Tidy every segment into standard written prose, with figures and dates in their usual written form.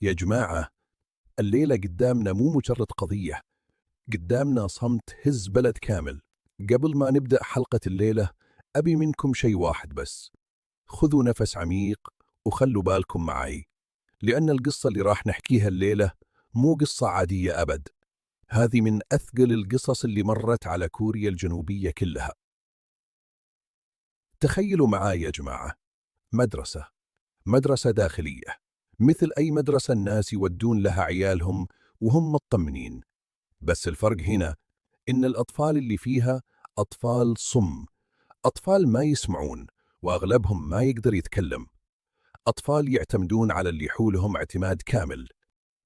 يا جماعة، الليلة قدامنا مو مجرد قضية، قدامنا صمت هز بلد كامل. قبل ما نبدأ حلقة الليلة أبي منكم شيء واحد بس: خذوا نفس عميق وخلوا بالكم معي، لأن القصة اللي راح نحكيها الليلة مو قصة عادية أبد. هذه من أثقل القصص اللي مرت على كوريا الجنوبية كلها. تخيلوا معاي يا جماعة، مدرسة داخلية، مثل أي مدرسة الناس يودون لها عيالهم وهم مطمنين. بس الفرق هنا إن الأطفال اللي فيها أطفال صم، أطفال ما يسمعون، وأغلبهم ما يقدر يتكلم. أطفال يعتمدون على اللي حولهم اعتماد كامل.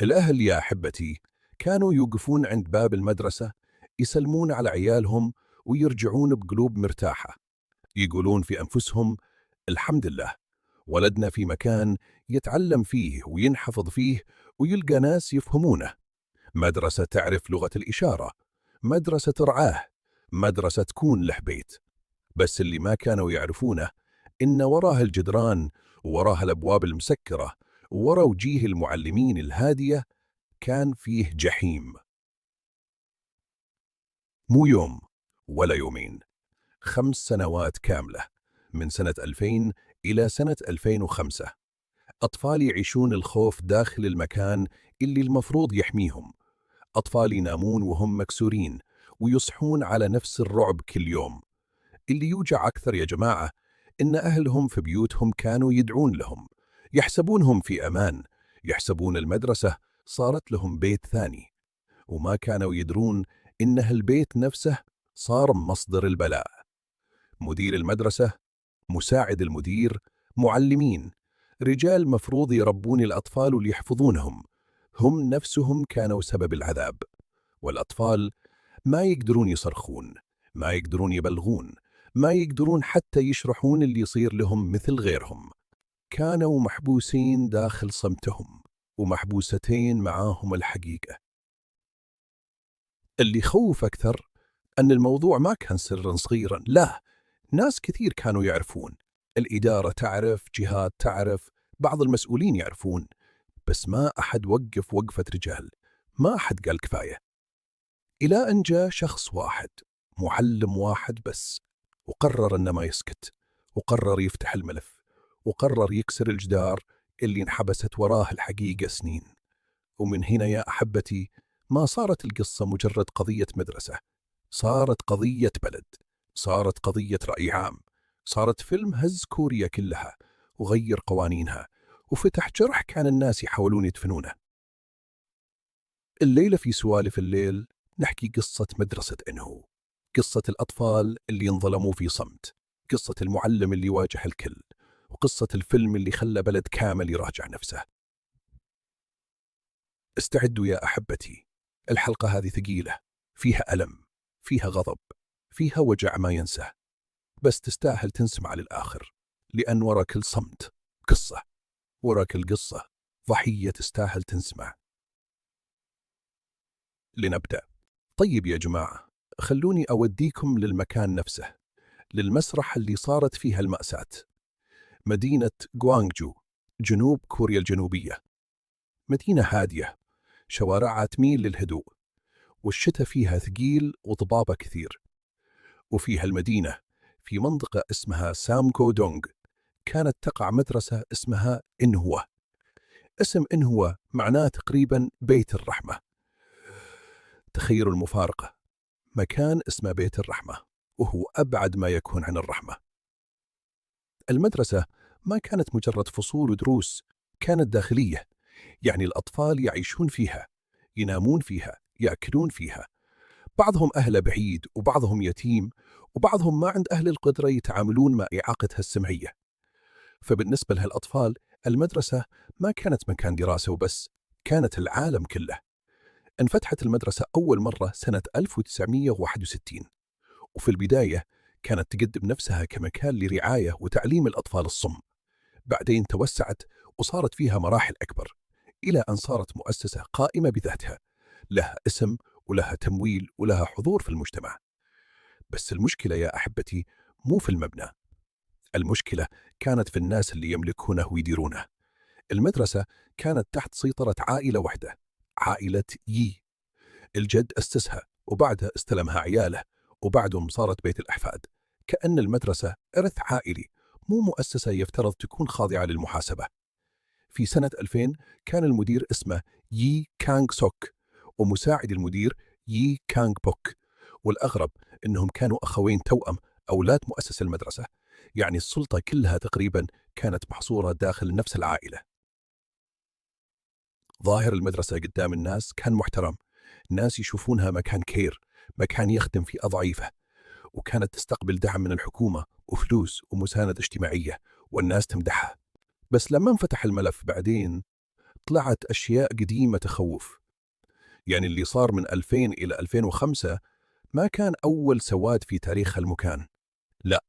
الأهل يا أحبتي كانوا يوقفون عند باب المدرسة، يسلمون على عيالهم ويرجعون بقلوب مرتاحة، يقولون في أنفسهم: الحمد لله، ولدنا في مكان يتعلم فيه وينحفظ فيه ويلقى ناس يفهمونه. مدرسة تعرف لغة الإشارة، مدرسة ترعاه، مدرسة تكون له بيت. بس اللي ما كانوا يعرفونه إن وراها الجدران، وراها الأبواب المسكرة، ورا وجيه المعلمين الهادية، كان فيه جحيم. مو يوم ولا يومين، 5 سنوات كاملة، من سنة 2000 إلى سنة 2005. أطفال يعيشون الخوف داخل المكان اللي المفروض يحميهم. أطفال ينامون وهم مكسورين ويصحون على نفس الرعب كل يوم. اللي يوجع أكثر يا جماعة إن أهلهم في بيوتهم كانوا يدعون لهم، يحسبونهم في أمان، يحسبون المدرسة صارت لهم بيت ثاني، وما كانوا يدرون إن البيت نفسه صار مصدر البلاء. مدير المدرسة، مساعد المدير، معلمين، رجال مفروض يربون الأطفال وليحفظونهم، هم نفسهم كانوا سبب العذاب. والأطفال ما يقدرون يصرخون، ما يقدرون يبلغون، ما يقدرون حتى يشرحون اللي يصير لهم مثل غيرهم. كانوا محبوسين داخل صمتهم، ومحبوستين معاهم الحقيقة. اللي خوف أكثر أن الموضوع ما كان سرا صغيرا، لا، ناس كثير كانوا يعرفون. الإدارة تعرف، جهات تعرف، بعض المسؤولين يعرفون، بس ما أحد وقف وقفة رجال، ما أحد قال كفاية. إلى أن جاء شخص واحد، معلم واحد بس، وقرر أنه ما يسكت، وقرر يفتح الملف، وقرر يكسر الجدار اللي انحبست وراه الحقيقة سنين. ومن هنا يا أحبتي ما صارت القصة مجرد قضية مدرسة، صارت قضية بلد، صارت قضية رأي عام، صارت فيلم هز كوريا كلها وغير قوانينها وفتح جرح كان الناس يحاولون يدفنونه. الليلة في سوالف الليل نحكي قصة مدرسة إنهو، قصة الأطفال اللي انظلموا في صمت، قصة المعلم اللي واجه الكل، وقصة الفيلم اللي خلى بلد كامل يراجع نفسه. استعدوا يا أحبتي، الحلقة هذه ثقيلة، فيها ألم، فيها غضب، فيها وجع ما ينسى، بس تستاهل تنسمع للآخر، لأن ورا كل صمت قصة، ورا كل قصة ضحية تستاهل تنسمع. لنبدأ. طيب يا جماعة، خلوني أوديكم للمكان نفسه، للمسرح اللي صارت فيها المأساة. مدينة غوانغجو، جنوب كوريا الجنوبية. مدينة هادية، شوارعها تميل للهدوء، والشتاء فيها ثقيل وضبابة كثير. وفيها المدينة، في منطقة اسمها سامكو دونغ، كانت تقع مدرسة اسمها إنهوا. اسم إنهوا معناه تقريبا بيت الرحمة. تخيلوا المفارقة، مكان اسمه بيت الرحمة، وهو أبعد ما يكون عن الرحمة. المدرسة ما كانت مجرد فصول ودروس، كانت داخلية، يعني الأطفال يعيشون فيها، ينامون فيها، يأكلون فيها. بعضهم أهله بعيد، وبعضهم يتيم، وبعضهم ما عند أهل القدرة يتعاملون مع إعاقتها السمعية. فبالنسبة لهالأطفال، المدرسة ما كانت مكان دراسة وبس، كانت العالم كله. انفتحت المدرسة أول مرة سنة 1961، وفي البداية كانت تقدم نفسها كمكان لرعاية وتعليم الأطفال الصم. بعدين توسعت وصارت فيها مراحل أكبر، إلى أن صارت مؤسسة قائمة بذاتها، لها اسم ولها تمويل ولها حضور في المجتمع. بس المشكلة يا أحبتي مو في المبنى، المشكلة كانت في الناس اللي يملكونه ويديرونه. المدرسة كانت تحت سيطرة عائلة واحدة، عائلة يي. الجد أسسها وبعدها استلمها عياله، وبعدهم صارت بيت الأحفاد. كأن المدرسة إرث عائلي، مو مؤسسة يفترض تكون خاضعة للمحاسبة. في سنة 2000 كان المدير اسمه يي كانغ سوك، ومساعد المدير يي كانغ بوك. والأغرب أنهم كانوا أخوين توأم، أولاد مؤسس المدرسة. يعني السلطة كلها تقريبا كانت محصورة داخل نفس العائلة. ظاهر المدرسة قدام الناس كان محترم، الناس يشوفونها مكان كير، مكان يخدم فئة ضعيفة، وكانت تستقبل دعم من الحكومة وفلوس ومساندة اجتماعية، والناس تمدحها. بس لما انفتح الملف بعدين طلعت أشياء قديمة تخوف. يعني اللي صار من 2000 إلى 2005 ما كان أول سواد في تاريخ المكان، لا،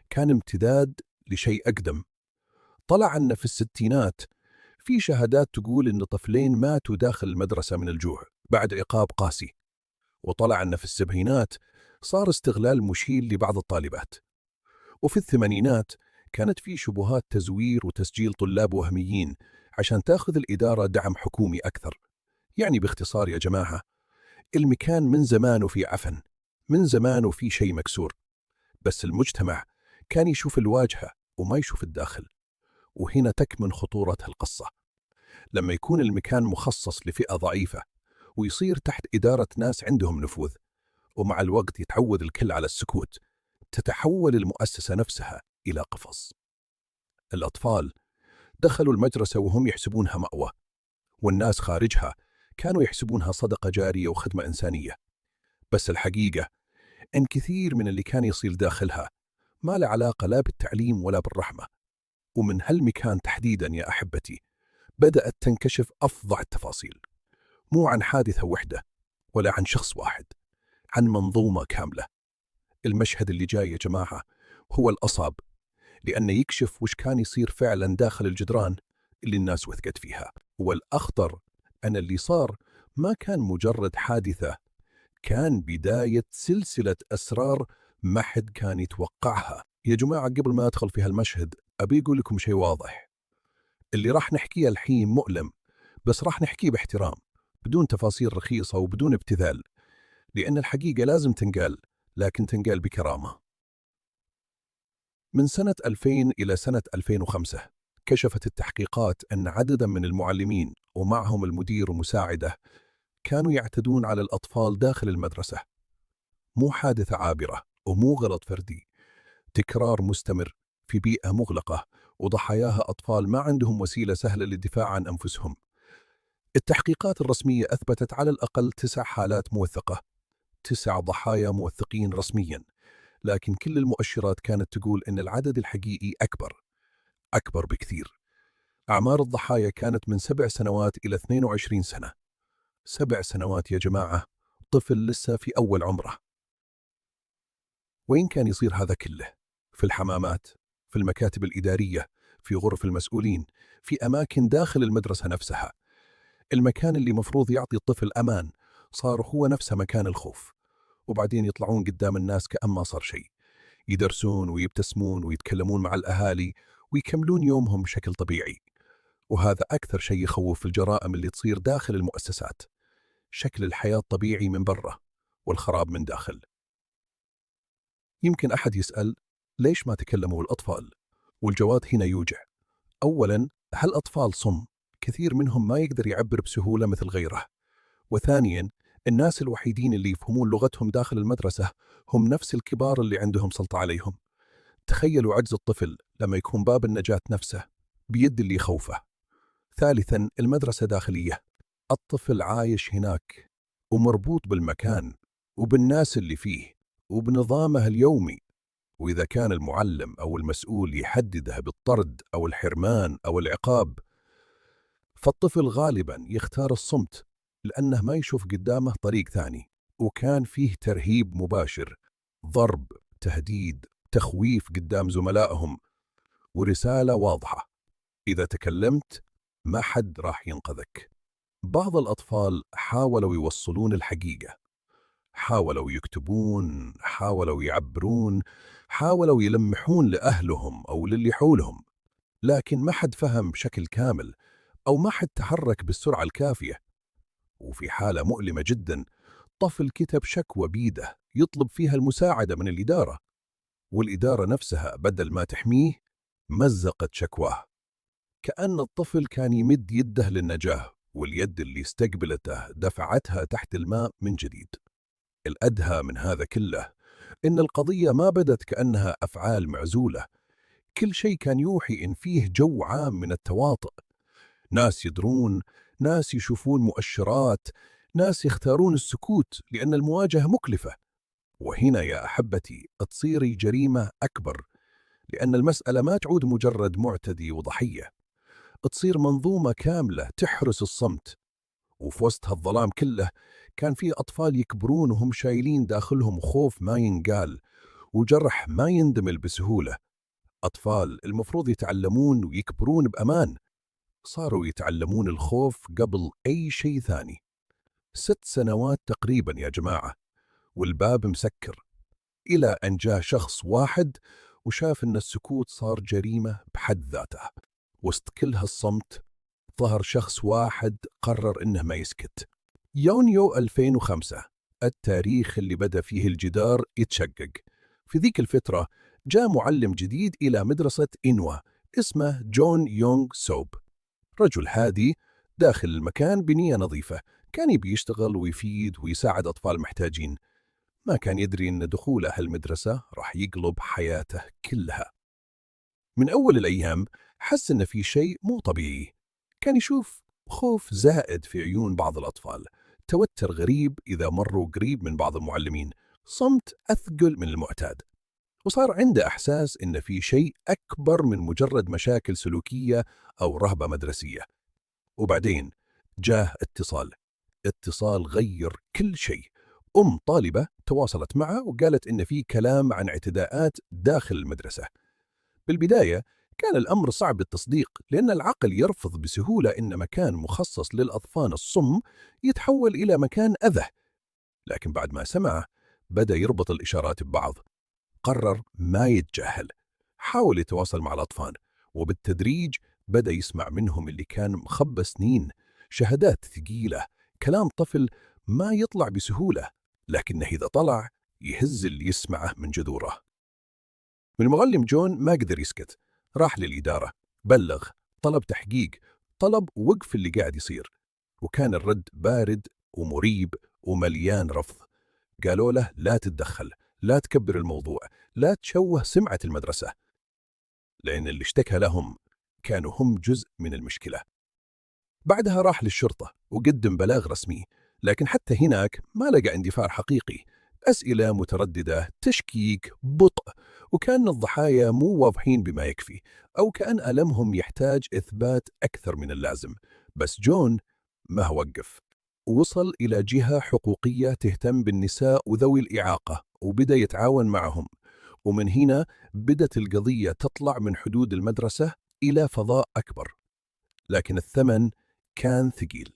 كان امتداد لشيء أقدم. طلع أن في الستينات في شهادات تقول أن طفلين ماتوا داخل المدرسة من الجوع بعد عقاب قاسي. وطلع أن في السبعينات صار استغلال مشين لبعض الطالبات. وفي الثمانينات كانت في شبهات تزوير وتسجيل طلاب وهميين عشان تاخذ الإدارة دعم حكومي أكثر. يعني باختصار يا جماعة، المكان من زمان وفي عفن، من زمان وفي شيء مكسور. بس المجتمع كان يشوف الواجهة وما يشوف الداخل. وهنا تكمن خطورة القصة. لما يكون المكان مخصص لفئة ضعيفة ويصير تحت إدارة ناس عندهم نفوذ، ومع الوقت يتعود الكل على السكوت، تتحول المؤسسة نفسها إلى قفص. الأطفال دخلوا المدرسة وهم يحسبونها مأوى، والناس خارجها كانوا يحسبونها صدقة جارية وخدمة إنسانية. بس الحقيقة إن كثير من اللي كان يصير داخلها ما له علاقة لا بالتعليم ولا بالرحمة. ومن هالمكان تحديدا يا أحبتي بدأت تنكشف أفظع التفاصيل، مو عن حادثة وحدة ولا عن شخص واحد، عن منظومة كاملة. المشهد اللي جاي يا جماعة هو الأصعب، لأنه يكشف وش كان يصير فعلا داخل الجدران اللي الناس وثقت فيها. والأخطر أن اللي صار ما كان مجرد حادثة، كان بداية سلسلة أسرار ما حد كان يتوقعها. يا جماعة قبل ما أدخل في هالمشهد أبي أقول لكم شيء واضح. اللي راح نحكيه الحين مؤلم، بس راح نحكيه باحترام، بدون تفاصيل رخيصة وبدون ابتذال، لأن الحقيقة لازم تنقال، لكن تنقال بكرامة. من سنة 2000 إلى سنة 2005 كشفت التحقيقات أن عددا من المعلمين ومعهم المدير ومساعده كانوا يعتدون على الأطفال داخل المدرسة. مو حادثة عابرة ومو غلط فردي، تكرار مستمر في بيئة مغلقة، وضحاياها أطفال ما عندهم وسيلة سهلة للدفاع عن أنفسهم. التحقيقات الرسمية أثبتت على الأقل 9 حالات موثقة، 9 ضحايا موثقين رسميا، لكن كل المؤشرات كانت تقول أن العدد الحقيقي أكبر بكثير. أعمار الضحايا كانت من 7 سنوات إلى 22 سنة. 7 سنوات يا جماعة، طفل لسه في أول عمره. وين كان يصير هذا كله؟ في الحمامات، في المكاتب الإدارية، في غرف المسؤولين، في أماكن داخل المدرسة نفسها. المكان اللي مفروض يعطي الطفل أمان صار هو نفسه مكان الخوف. وبعدين يطلعون قدام الناس كأن ما صار شيء، يدرسون ويبتسمون ويتكلمون مع الأهالي ويكملون يومهم بشكل طبيعي. وهذا أكثر شيء يخوف في الجرائم اللي تصير داخل المؤسسات، شكل الحياة الطبيعي من برا والخراب من داخل. يمكن أحد يسأل ليش ما تكلموا الأطفال؟ والجواب هنا يوجع. أولاً، هالأطفال صم، كثير منهم ما يقدر يعبر بسهولة مثل غيره. وثانياً، الناس الوحيدين اللي يفهمون لغتهم داخل المدرسة هم نفس الكبار اللي عندهم سلطة عليهم. تخيلوا عجز الطفل لما يكون باب النجاة نفسه بيد اللي يخوفه. ثالثاً، المدرسة داخلية، الطفل عايش هناك ومربوط بالمكان وبالناس اللي فيه وبنظامه اليومي. وإذا كان المعلم أو المسؤول يحدده بالطرد أو الحرمان أو العقاب، فالطفل غالباً يختار الصمت، لأنه ما يشوف قدامه طريق ثاني. وكان فيه ترهيب مباشر، ضرب، تهديد، تخويف قدام زملائهم، ورسالة واضحة: إذا تكلمت ما حد راح ينقذك. بعض الأطفال حاولوا يوصلون الحقيقة، حاولوا يكتبون، حاولوا يعبرون، حاولوا يلمحون لأهلهم أو للي حولهم، لكن ما حد فهم بشكل كامل أو ما حد تحرك بالسرعة الكافية. وفي حالة مؤلمة جدا، طفل كتب شكوى بيده يطلب فيها المساعدة من الإدارة، والإدارة نفسها بدل ما تحميه مزقت شكواه. كأن الطفل كان يمد يده للنجاة، واليد اللي استقبلته دفعتها تحت الماء من جديد. الأدهى من هذا كله إن القضية ما بدت كأنها أفعال معزولة. كل شيء كان يوحي إن فيه جو عام من التواطؤ. ناس يدرون، ناس يشوفون مؤشرات، ناس يختارون السكوت لأن المواجهة مكلفة. وهنا يا أحبتي تصير جريمة أكبر، لأن المسألة ما تعود مجرد معتدي وضحية، تصير منظومة كاملة تحرس الصمت. وفي وسط هالظلام كله كان في أطفال يكبرون وهم شايلين داخلهم خوف ما ينقال وجرح ما يندمل بسهولة. أطفال المفروض يتعلمون ويكبرون بأمان، صاروا يتعلمون الخوف قبل أي شيء ثاني. 6 سنوات تقريبا يا جماعة، والباب مسكر، إلى أن جاء شخص واحد وشاف أن السكوت صار جريمة بحد ذاته. وسط كل هالصمت ظهر شخص واحد قرر إنه ما يسكت. يونيو 2005، التاريخ اللي بدأ فيه الجدار يتشقق. في ذيك الفترة جاء معلم جديد إلى مدرسة إنوا اسمه جون يونغ سوب. رجل هادي داخل المكان بنية نظيفة، كان يبي يشتغل ويفيد ويساعد أطفال محتاجين. ما كان يدري أن دخوله هالمدرسة راح يقلب حياته كلها. من أول الأيام حس أن في شيء مو طبيعي. كان يشوف خوف زائد في عيون بعض الأطفال، توتر غريب إذا مروا قريب من بعض المعلمين، صمت أثقل من المعتاد. وصار عنده إحساس إن في شيء أكبر من مجرد مشاكل سلوكية أو رهبة مدرسية. وبعدين جاه اتصال غير كل شيء. طالبة تواصلت معه وقالت إن في كلام عن اعتداءات داخل المدرسة. بالبداية كان الأمر صعب التصديق، لأن العقل يرفض بسهولة إن مكان مخصص للأطفال الصم يتحول إلى مكان أذى. لكن بعد ما سمع بدأ يربط الإشارات ببعض. قرر ما يتجاهل، حاول يتواصل مع الأطفال، وبالتدريج بدأ يسمع منهم اللي كان مخبى سنين، شهادات ثقيلة، كلام طفل ما يطلع بسهولة، لكنه إذا طلع يهز اللي يسمعه من جذوره. من المعلم جون ما قدر يسكت، راح للإدارة، بلغ، طلب تحقيق، طلب وقف اللي قاعد يصير. وكان الرد بارد ومريب ومليان رفض. قالوا له لا تتدخل، لا تكبر الموضوع، لا تشوه سمعة المدرسة، لأن اللي اشتكى لهم كانوا هم جزء من المشكلة. بعدها راح للشرطة وقدم بلاغ رسمي، لكن حتى هناك ما لقى اندفاع حقيقي. أسئلة مترددة، تشكيك، بطء، وكان الضحايا مو واضحين بما يكفي، أو كأن ألمهم يحتاج إثبات أكثر من اللازم. بس جون ما وقف، وصل إلى جهة حقوقية تهتم بالنساء وذوي الإعاقة وبدأ يتعاون معهم. ومن هنا بدأت القضية تطلع من حدود المدرسة إلى فضاء أكبر. لكن الثمن كان ثقيل.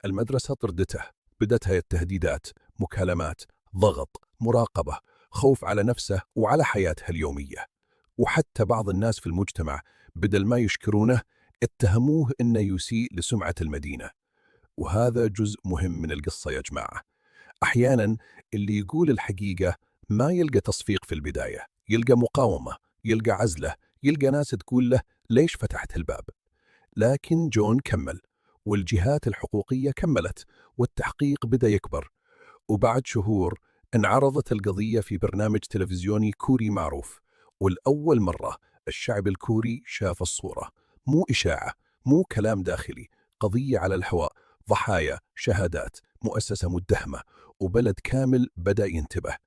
المدرسة طردته، بدتها التهديدات، مكالمات، ضغط، مراقبة، خوف على نفسه وعلى حياتها اليومية. وحتى بعض الناس في المجتمع بدل ما يشكرونه اتهموه إنه يسيء لسمعة المدينة. وهذا جزء مهم من القصة يا جماعة. أحيانا اللي يقول الحقيقة ما يلقى تصفيق في البداية، يلقى مقاومة، يلقى عزلة، يلقى ناس تقول له ليش فتحت الباب. لكن جون كمل، والجهات الحقوقية كملت، والتحقيق بدأ يكبر. وبعد شهور انعرضت القضية في برنامج تلفزيوني كوري معروف، والأول مرة الشعب الكوري شاف الصورة، مو إشاعة، مو كلام داخلي، قضية على الهواء، ضحايا، شهادات، مؤسسة متهمة، وبلد كامل بدأ ينتبه.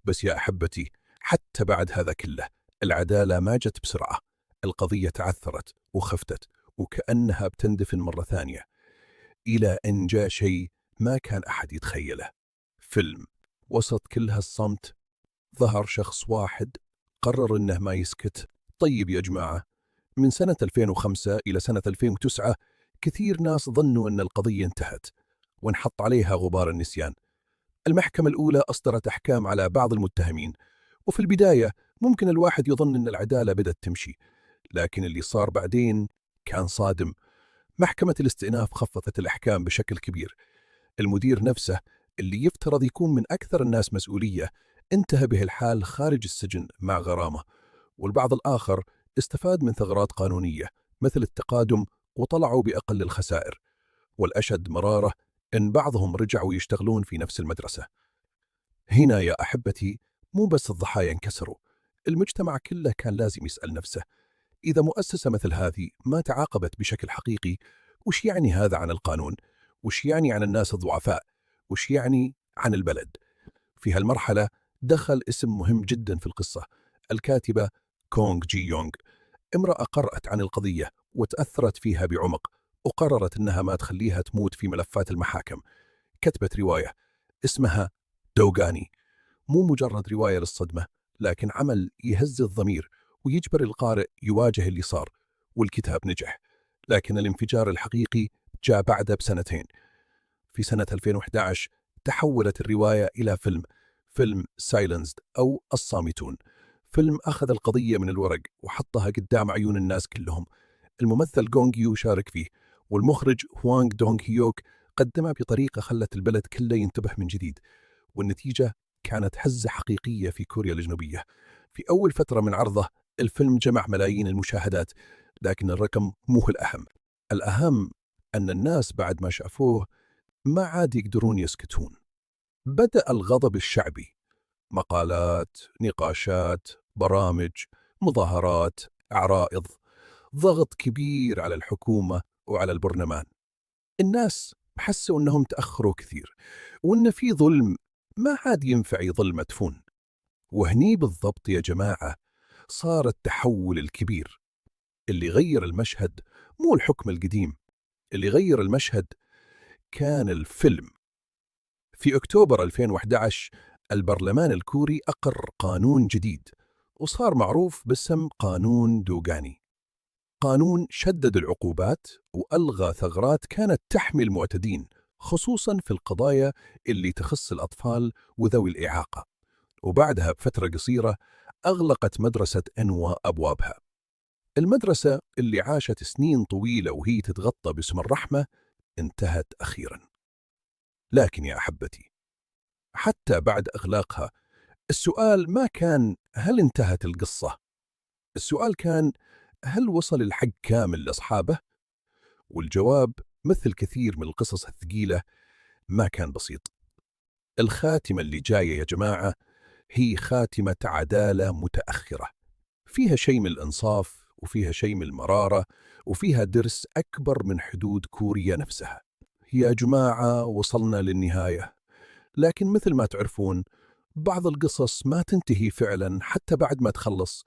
بس يا أحبتي، حتى بعد هذا كله العدالة ما جت بسرعة. القضية تعثرت وخفتت وكأنها بتندفن مرة ثانية، إلى أن جاء شيء ما كان أحد يتخيله. فيلم. وسط كل هالصمت ظهر شخص واحد قرر إنه ما يسكت. طيب يا جماعة، من سنة 2005 إلى سنة 2009 كثير ناس ظنوا أن القضية انتهت وانحط عليها غبار النسيان. المحكمة الأولى أصدرت أحكام على بعض المتهمين، وفي البداية ممكن الواحد يظن أن العدالة بدأت تمشي. لكن اللي صار بعدين كان صادم. محكمة الاستئناف خفضت الأحكام بشكل كبير. المدير نفسه اللي يفترض يكون من أكثر الناس مسؤولية انتهى به الحال خارج السجن مع غرامة، والبعض الآخر استفاد من ثغرات قانونية مثل التقادم وطلعوا بأقل الخسائر. والأشد مرارة إن بعضهم رجعوا يشتغلون في نفس المدرسة. هنا يا أحبتي مو بس الضحايا انكسروا، المجتمع كله كان لازم يسأل نفسه: إذا مؤسسة مثل هذه ما تعاقبت بشكل حقيقي، وش يعني هذا عن القانون؟ وش يعني عن الناس الضعفاء؟ وش يعني عن البلد؟ في هالمرحلة دخل اسم مهم جدا في القصة: الكاتبة كونغ جي يونغ. امرأة قرأت عن القضية وتأثرت فيها بعمق، وقررت أنها ما تخليها تموت في ملفات المحاكم. كتبت رواية اسمها دوغاني، مو مجرد رواية للصدمة، لكن عمل يهز الضمير ويجبر القارئ يواجه اللي صار. والكتاب نجح، لكن الانفجار الحقيقي جاء بعده بسنتين. في سنة 2011 تحولت الرواية إلى فيلم سايلنسد أو الصامتون. فيلم أخذ القضية من الورق وحطها قدام عيون الناس كلهم. الممثل جونغ يو شارك فيه، والمخرج هوانغ دونغ هيوك قدمها بطريقة خلت البلد كله ينتبه من جديد. والنتيجة كانت هزة حقيقية في كوريا الجنوبية. في أول فترة من عرضه الفيلم جمع ملايين المشاهدات، لكن الرقم مو هو الأهم. الأهم أن الناس بعد ما شافوه ما عاد يقدرون يسكتون. بدأ الغضب الشعبي، مقالات، نقاشات، برامج، مظاهرات، عرائض، ضغط كبير على الحكومة وعلى البرلمان. الناس حسوا أنهم تأخروا كثير، وأن في ظلم ما عاد ينفع يظل مدفون. وهني بالضبط يا جماعة صار التحول الكبير. اللي غير المشهد مو الحكم القديم، اللي غير المشهد كان الفيلم. في أكتوبر 2011 البرلمان الكوري أقر قانون جديد وصار معروف باسم قانون دوغاني. قانون شدد العقوبات وألغى ثغرات كانت تحمي المعتدين، خصوصا في القضايا اللي تخص الأطفال وذوي الإعاقة. وبعدها بفترة قصيرة أغلقت مدرسة أنوا أبوابها. المدرسة اللي عاشت سنين طويلة وهي تتغطى باسم الرحمة انتهت أخيرا. لكن يا أحبتي، حتى بعد إغلاقها السؤال ما كان هل انتهت القصة؟ السؤال كان هل وصل الحق كامل لأصحابه؟ والجواب مثل كثير من القصص الثقيلة ما كان بسيط. الخاتمة اللي جاية يا جماعة هي خاتمة عدالة متأخرة، فيها شيء من الإنصاف وفيها شيء من المرارة وفيها درس أكبر من حدود كوريا نفسها. يا جماعة وصلنا للنهاية، لكن مثل ما تعرفون بعض القصص ما تنتهي فعلا حتى بعد ما تخلص.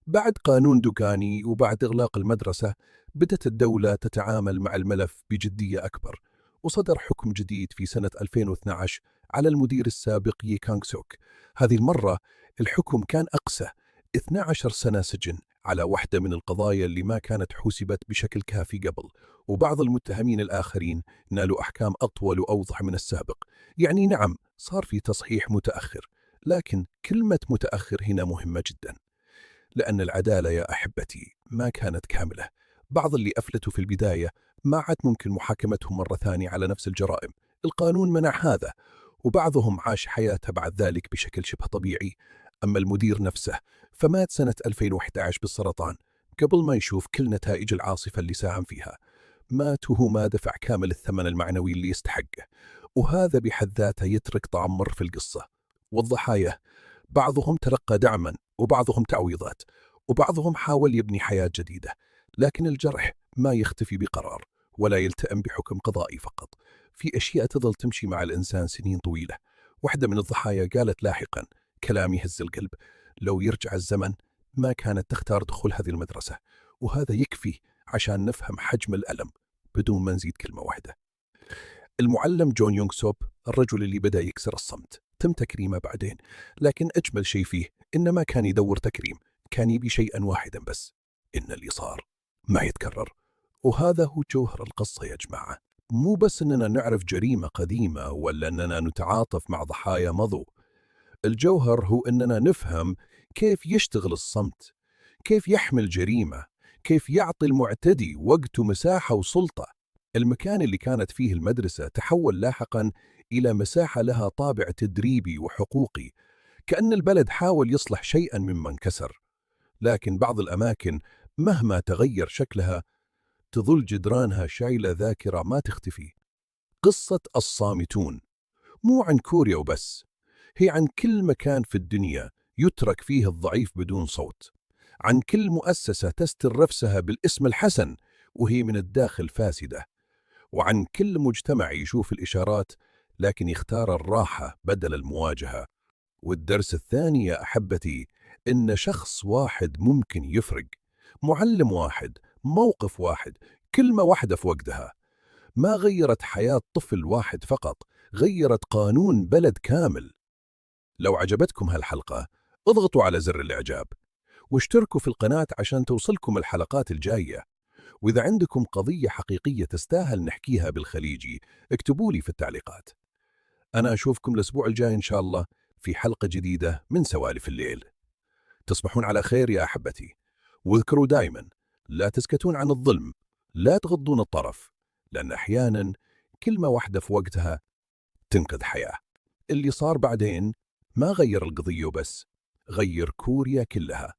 بعد قانون دوغاني وبعد إغلاق المدرسة بدأت الدولة تتعامل مع الملف بجدية أكبر، وصدر حكم جديد في سنة 2012 على المدير السابق يي كانغ سوك. هذه المرة الحكم كان أقسى، 12 سنة سجن على واحدة من القضايا اللي ما كانت حوسبت بشكل كافي قبل. وبعض المتهمين الآخرين نالوا أحكام أطول وأوضح من السابق. يعني نعم صار في تصحيح متأخر، لكن كلمة متأخر هنا مهمة جدا، لأن العدالة يا أحبتي ما كانت كاملة. بعض اللي أفلتوا في البداية ما عاد ممكن محاكمتهم مرة ثانية على نفس الجرائم، القانون منع هذا، وبعضهم عاش حياته بعد ذلك بشكل شبه طبيعي. أما المدير نفسه فمات سنة 2011 بالسرطان قبل ما يشوف كل نتائج العاصفة اللي ساهم فيها. مات وهو ما دفع كامل الثمن المعنوي اللي يستحقه، وهذا بحد ذاته يترك طعم مر في القصة. والضحايا بعضهم تلقى دعما وبعضهم تعويضات وبعضهم حاول يبني حياة جديدة، لكن الجرح ما يختفي بقرار ولا يلتئم بحكم قضائي فقط. في أشياء تظل تمشي مع الإنسان سنين طويلة. واحدة من الضحايا قالت لاحقا كلام يهز القلب: لو يرجع الزمن ما كانت تختار دخول هذه المدرسة. وهذا يكفي عشان نفهم حجم الألم بدون ما نزيد كلمة واحدة. المعلم جون يونغ سوب، الرجل اللي بدأ يكسر الصمت، تم تكريمه بعدين، لكن أجمل شيء فيه إنه ما كان يدور تكريم، كان يبي شيئا واحدا بس: إن اللي صار ما يتكرر. وهذا هو جوهر القصة يا جماعة. مو بس إننا نعرف جريمة قديمة ولا إننا نتعاطف مع ضحايا مضوا، الجوهر هو إننا نفهم كيف يشتغل الصمت، كيف يحمل جريمة، كيف يعطي المعتدي وقت ومساحة وسلطة. المكان اللي كانت فيه المدرسة تحول لاحقا إلى مساحة لها طابع تدريبي وحقوقي، كأن البلد حاول يصلح شيئا مما انكسر. لكن بعض الأماكن مهما تغير شكلها تظل جدرانها شايلة ذاكرة ما تختفي. قصة الصامتون مو عن كوريا وبس، هي عن كل مكان في الدنيا يترك فيه الضعيف بدون صوت، عن كل مؤسسة تستر نفسها بالاسم الحسن وهي من الداخل فاسدة، وعن كل مجتمع يشوف الإشارات لكن يختار الراحة بدل المواجهة. والدرس الثاني يا أحبتي إن شخص واحد ممكن يفرق، معلم واحد، موقف واحد، كلمة واحدة في وقتها ما غيرت حياة طفل واحد فقط، غيرت قانون بلد كامل. لو عجبتكم هالحلقة اضغطوا على زر الإعجاب واشتركوا في القناة عشان توصلكم الحلقات الجاية. وإذا عندكم قضية حقيقية تستاهل نحكيها بالخليجي اكتبوا لي في التعليقات. أنا أشوفكم الأسبوع الجاي إن شاء الله في حلقة جديدة من سوالف الليل. تصبحون على خير يا أحبتي، واذكروا دائما لا تسكتون عن الظلم، لا تغضون الطرف، لأن أحيانا كلمة واحدة في وقتها تنقذ حياة. اللي صار بعدين ما غير القضية وبس، غير كوريا كلها.